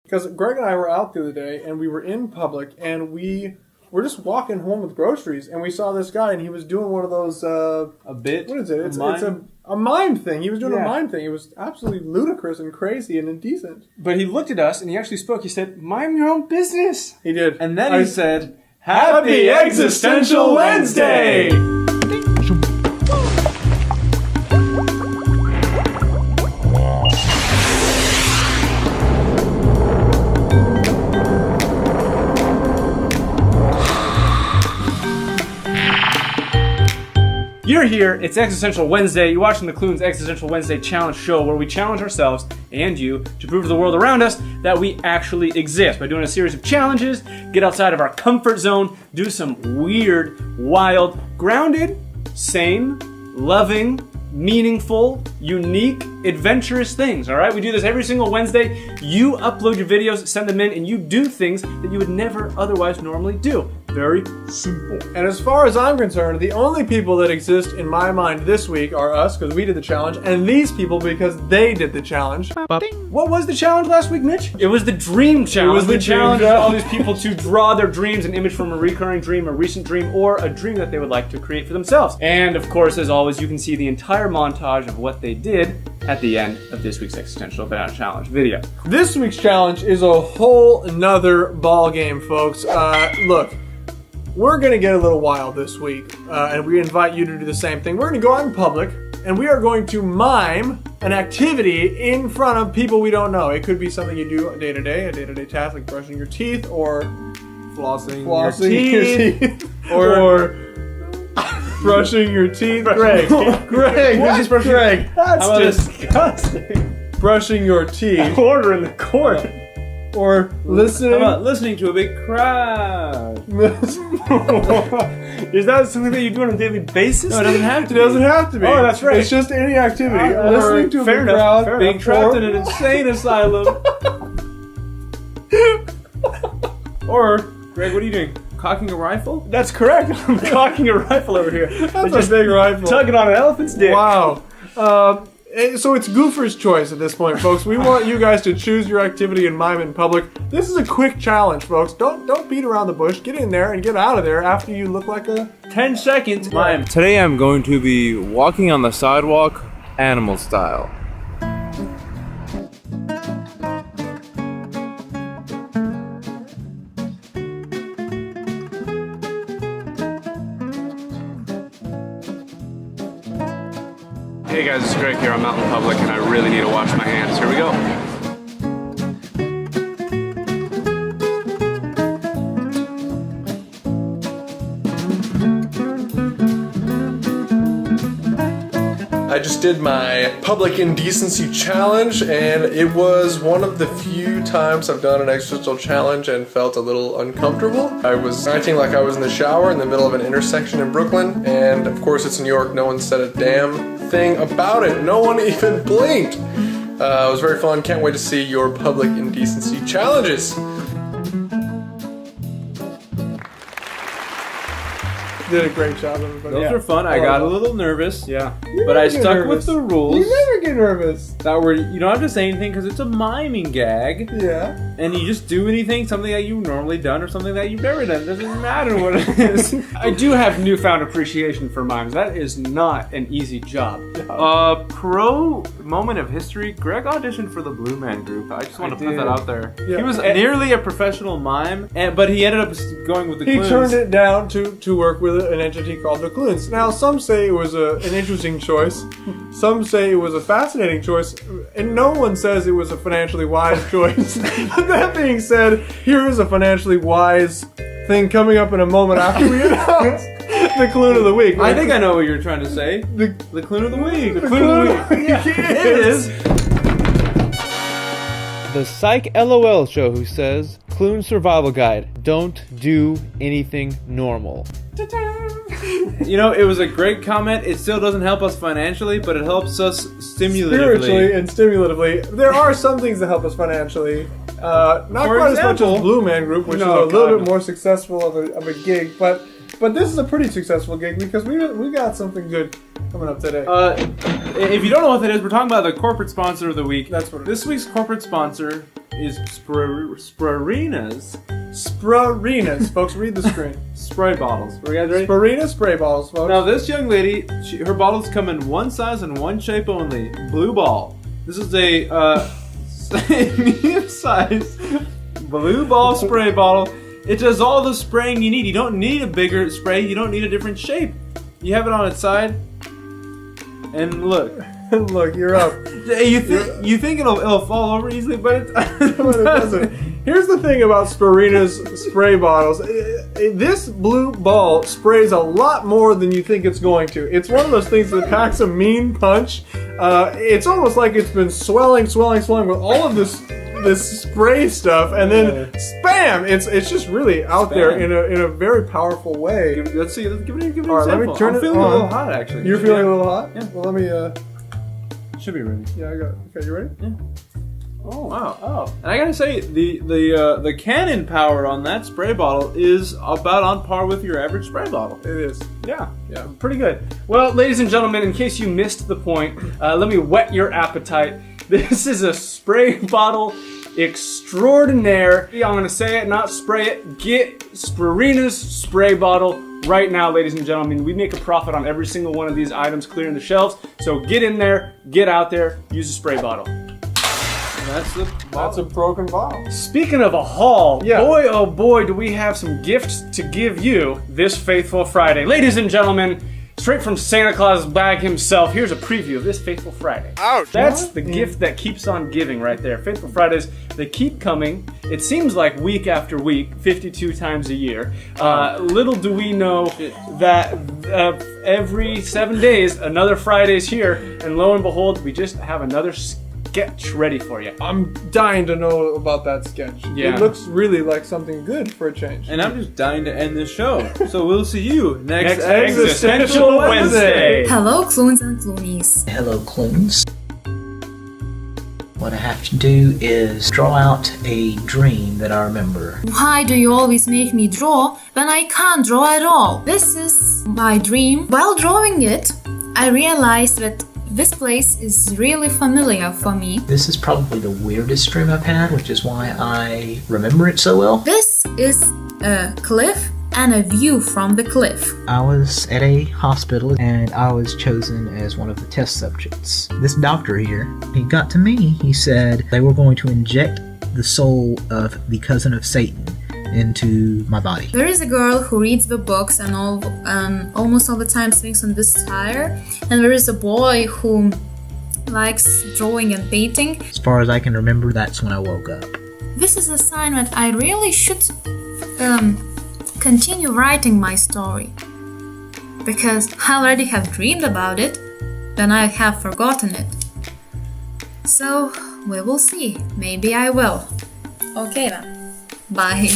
Because Greg and I were out the other day, and we were in public, and we were just walking home with groceries, and we saw this guy, and he was doing one of those... a bit? What is it? It's a mime thing. He was doing a mime thing. It was absolutely ludicrous and crazy and indecent. But he looked at us, and he actually spoke. He said, "Mind your own business." He did. And then he said, "Happy Existential Wednesday!" You're here, it's Existential Wednesday. You're watching the Kloons Existential Wednesday Challenge show where we challenge ourselves and you to prove to the world around us that we actually exist by doing a series of challenges, get outside of our comfort zone, do some weird, wild, grounded, sane, loving, meaningful, unique, adventurous things, alright? We do this every single Wednesday. You upload your videos, send them in, and you do things that you would never otherwise normally do. Very simple. And as far as I'm concerned, the only people that exist in my mind this week are us, because we did the challenge, and these people because they did the challenge. What was the challenge last week, Mitch? It was the dream challenge. It was the challenge all these people to draw their dreams, an image from a recurring dream, a recent dream, or a dream that they would like to create for themselves. And of course, as always, you can see the entire montage of what they did at the end of this week's Existential Banana Challenge video. This week's challenge is a whole nother ball game, folks. Look. We're going to get a little wild this week, and we invite you to do the same thing. We're going to go out in public, and we are going to mime an activity in front of people we don't know. It could be something you do day to day task like brushing your teeth, or flossing your teeth. or brushing your teeth. Greg, this is Greg. That's disgusting. Brushing your teeth. Order in the court. Or listening. How about listening to a big crowd? Is that something that you do on a daily basis? No, it doesn't have to be. It doesn't have to be. Oh, that's right. It's just any activity. Listening to a big crowd. Being trapped in an insane asylum. Or, Greg, what are you doing? Cocking a rifle? That's correct. I'm cocking a rifle over here. That's a big rifle. Tugging on an elephant's dick. Wow. So it's Goofer's choice at this point, folks. We want you guys to choose your activity and mime in public. This is a quick challenge, folks. Don't beat around the bush. Get in there and get out of there after you look like a 10 seconds mime. Today I'm going to be walking on the sidewalk, animal style. Hey guys, it's Greg here. I'm out in public and I really need to wash my hands. Here we go. I just did my public indecency challenge, and it was one of the few times I've done an existential challenge and felt a little uncomfortable. I was acting like I was in the shower in the middle of an intersection in Brooklyn, and of course it's New York, no one said a damn thing about it. No one even blinked. It was very fun. Can't wait to see your public indecency challenges. did a great job, everybody. Those were fun. I got a little nervous. Yeah. But I stuck with the rules. You never get nervous. That were, you don't have to say anything because it's a miming gag. Yeah. And you just do anything, something that you've normally done or something that you've never done. It doesn't matter what it is. I do have newfound appreciation for mimes. That is not an easy job. Pro moment of history, Greg auditioned for the Blue Man Group. I just want to put that out there. Yeah. He was nearly a professional mime, but he ended up going with the Kloons. He turned it down to work with an entity called the Kloons. Now, some say it was an interesting choice. Some say it was a fascinating choice. And no one says it was a financially wise choice. That being said, here is a financially wise thing coming up in a moment after we announce the Kloon of the Week. I think I know what you're trying to say. The Kloon of the Week. The Kloon of the Week. Yeah, it is. The Psych LOL show who says, Kloon Survival Guide, don't do anything normal. You know, it was a great comment. It still doesn't help us financially, but it helps us stimulatively. Spiritually and stimulatively. There are some things that help us financially. Not quite as much as Blue Man Group, which is a little bit more successful of a gig, but this is a pretty successful gig because we got something good coming up today. If you don't know what that is, we're talking about the corporate sponsor of the week. That's what it is. This week's corporate sponsor is Sprarinas Sprarinas, folks, read the screen. spray bottles. Are you guys ready? Sprarina spray bottles, folks. Now this young lady, her bottles come in one size and one shape only. Blue ball. This is a medium-sized blue ball spray bottle. It does all the spraying you need. You don't need a bigger spray. You don't need a different shape. You have it on its side, and look. Look, you're up. You think it'll fall over easily, but it doesn't. Here's the thing about Sprarina's spray bottles. This blue ball sprays a lot more than you think it's going to. It's one of those things that packs a mean punch. It's almost like it's been swelling with all of this spray stuff, and then spam! It's just really out there in a very powerful way. Let's see. Let's give it an All right, example. let me turn I'm it feeling on. a little hot, actually. You're feeling a little hot? Yeah. Well, let me. Should be ready. Yeah, I got. Okay, you ready? Yeah. Oh wow! Oh, and I gotta say, the cannon power on that spray bottle is about on par with your average spray bottle. It is. Yeah, pretty good. Well, ladies and gentlemen, in case you missed the point, let me whet your appetite. This is a spray bottle extraordinaire. I'm gonna say it, not spray it. Get Sprarina's spray bottle right now, ladies and gentlemen. We make a profit on every single one of these items clearing the shelves. So get in there, get out there, use a spray bottle. That's a broken bottle. Speaking of a haul, Yeah. boy oh boy do we have some gifts to give you this Faithful Friday. Ladies and gentlemen, straight from Santa Claus' bag himself, here's a preview of this Faithful Friday. Ouch! That's the gift that keeps on giving right there. Faithful Fridays, they keep coming. It seems like week after week, 52 times a year. Little do we know that every 7 days, another Friday's here, and lo and behold, we just have another sketch ready for you. I'm dying to know about that sketch. Yeah. It looks really like something good for a change. And I'm just dying to end this show. So we'll see you next Existential Wednesday. Hello, Kloons and Kloonies. Hello, Kloons. What I have to do is draw out a dream that I remember. Why do you always make me draw when I can't draw at all? This is my dream. While drawing it, I realized that this place is really familiar for me. This is probably the weirdest dream I've had, which is why I remember it so well. This is a cliff and a view from the cliff. I was at a hospital and I was chosen as one of the test subjects. This doctor here, he got to me. He said they were going to inject the soul of the cousin of Satan into my body. There is a girl who reads the books and almost all the time swings on this tire, and there is a boy who likes drawing and painting. As far as I can remember, that's when I woke up. This is a sign that I really should continue writing my story, because I already have dreamed about it, then I have forgotten it. So we will see. Maybe I will. Okay then. Bye.